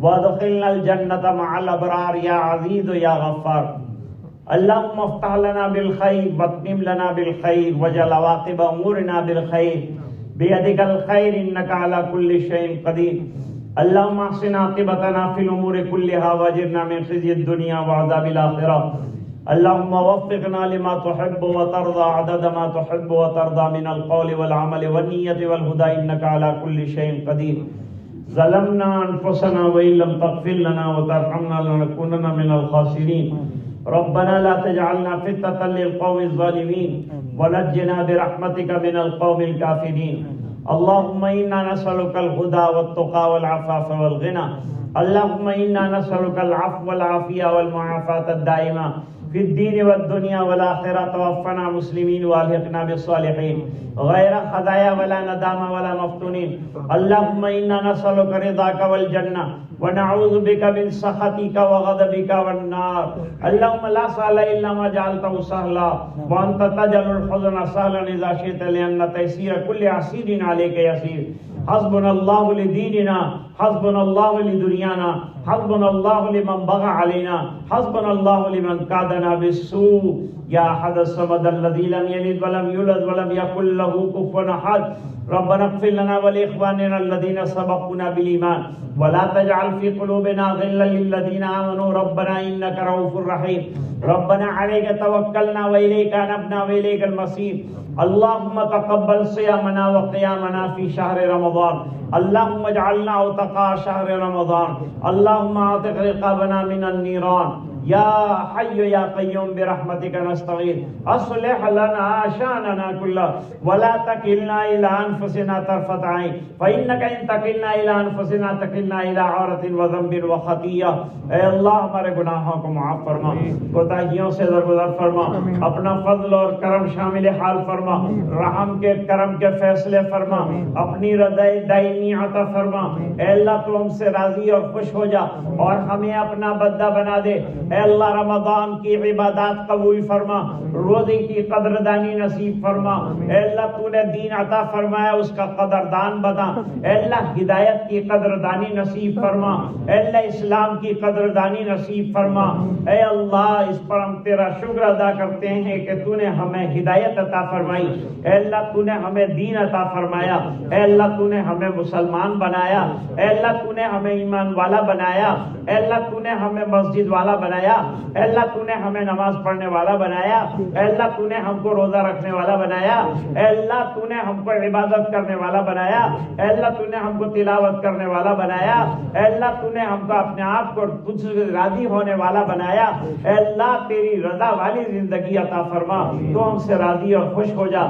وادخلنا الجنۃ مع الابرار یا عزیز یا غفار۔ اللہم افتح لنا بالخیر واتمم لنا بالخیر واجعل عواقب امورنا بالخیر بیدک الخیر انک علی کل شیء قدیر۔ اللہم احسن عاقبتنا فی الامور کلہا واجرنا من خزی الدنیا وعذاب الآخرہ۔ اللہم وفقنا لما تحب وترضى عدد ما تحب وترضى من القول والعمل والنیت والہدى انک علی کل شیء قدیر۔ ظلمنا انفسنا وإن لم تغفر لنا وترحمنا لنكونن من الخاسرين۔ ربنا لا تجعلنا فتنة للقوم الظالمين ونجنا برحمتك من القوم الكافرين۔ اللهم إنا نسألك الهدى والتقى والعفاف والغنى۔ اللهم إنا نسألك العفو والعافية والمعافاة الدائمة في الدين والدنيا والآخرة، توفنا مسلمين والحقنا بالصالحين غير خزايا ولا ندامة ولا مفتونين۔ اللهم إنا نسألك رضاك والجنة ونعوذ بك من سخطك وغضبك والنار۔ اللهم لا سهل إلا ما جعلته سهلا وأنت تجعل الحزن سهلا إذا شئت، لأن تيسير كل عسير عليك يسير۔ حسبنا الله لديننا، حسبنا الله لدنيانا، حسبنا الله لمن بغى علينا، حسبنا الله لمن كادنا بالسوء۔ يا أحد الصمد الذي لم يلد ولم يولد ولم يكن له كفوا أحد، ربنا اغفر لنا ولإخواننا الذين سبقونا بالإيمان ولا تجعل في قلوبنا غلا للذين آمنوا ربنا إنك رؤوف رحيم۔ ربنا عليك توكلنا وإليك أنبنا وإليك المصير۔ اللهم تقبل صيامنا وقيامنا في شهر رمضان، اللهم اجعلنا عتقاء شهر رمضان، اللهم اعتق رقابنا من النيران۔ یا حی یا قیوم برحمتک نستغیث اصلح لنا شاننا کلہ ولا تکلنا الی انفسنا طرفۃ عین فانک ان تکلنا الی انفسنا تکلنا الی عورۃ وذنب وخطیہ۔ اے اللہ ہمارے گناہوں کو معاف فرما، کوتاہیوں سے درگزر فرما، اپنا فضل اور کرم شامل حال فرما، رحم کے کرم کے فیصلے فرما، اپنی رضا دائمی عطا فرما۔ اے اللہ تو ہم سے راضی اور خوش ہو جا اور ہمیں اپنا بندہ بنا دے۔ اے اللہ رمضان کی عبادات قبول فرما، روزے کی قدردانی نصیب فرما۔ اے اللہ تو نے دین عطا فرمایا اس کا قدردان بنا۔ اے اللہ ہدایت کی قدردانی نصیب فرما، اے اللہ اسلام کی قدردانی نصیب فرما۔ اے اللہ اس پر ہم تیرا شکر ادا کرتے ہیں کہ تو نے ہمیں ہدایت عطا فرمائی۔ اے اللہ تو نے ہمیں دین عطا فرمایا، اے اللہ تو نے ہمیں مسلمان بنایا، اے اللہ تو نے ہمیں ایمان والا بنایا، اے اللہ تو نے ہمیں مسجد والا بنایا، اے اللہ تو نے ہمیں نماز پڑھنے والا بنایا، اے اللہ تو نے ہم کو روزہ رکھنے والا بنایا، اے اللہ تو نے ہم کو عبادت کرنے والا بنایا، اے اللہ تو نے ہم کو تلاوت کرنے والا بنایا، اے اللہ تو نے ہم کو اپنے آپ کو تجھ سے راضی ہونے والا بنایا۔ اے اللہ تیری رضا والی زندگی عطا فرما، تو ہم سے راضی اور خوش ہو جا۔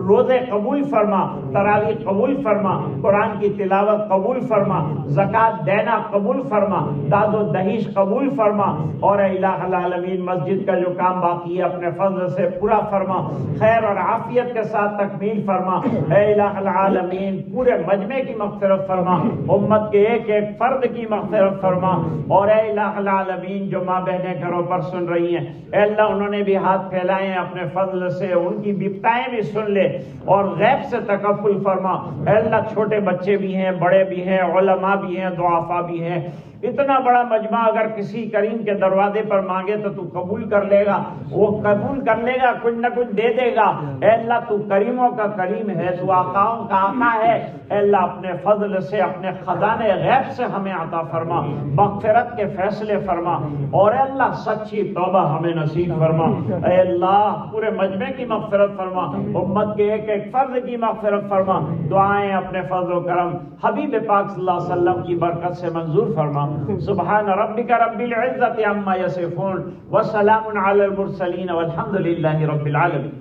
روزے قبول فرما، تراویح قبول فرما، قرآن کی تلاوت قبول فرما، زکوٰۃ دینا قبول فرما، داد و دہیش قبول فرما، اور اے الہ العالمین مسجد کا جو کام باقی ہے اپنے فضل سے پورا فرما، خیر اور عافیت کے ساتھ تکمیل فرما۔ اے الہ العالمین پورے مجمع کی مغفرت فرما، امت کے ایک ایک فرد کی مغفرت فرما، اور اے الہ العالمین جو ماں بہنیں گھروں پر سن رہی ہیں، اے اللہ انہوں نے بھی ہاتھ پھیلائے ہیں اپنے فضل سے، ان کی بپتائیں بھی سن لے اور غیب سے تکفل فرما۔ اے اللہ چھوٹے بچے بھی ہیں، بڑے بھی ہیں، علماء بھی ہیں، ضعفاء بھی ہیں، اتنا بڑا مجمع اگر کسی کریم کے دروازے پر مانگے تو قبول کر لے گا، وہ قبول کر لے گا، کچھ نہ کچھ دے دے گا۔ اے اللہ تو کریموں کا کریم ہے، تو آقاؤں کا آقا ہے، اے اللہ اپنے فضل سے، اپنے خزانے غیب سے ہمیں عطا فرما، مغفرت کے فیصلے فرما، اور اے اللہ سچی توبہ ہمیں نصیب فرما۔ اے اللہ پورے مجمع کی مغفرت فرما، امت کے ایک ایک فرد کی مغفرت فرما، دعائیں اپنے فضل و کرم حبیب پاک صلی اللہ علیہ وسلم کی برکت سے منظور فرما۔ سبحان ربک رب العزت عما یصفون وسلام علی المرسلین والحمد للہ رب العالمین۔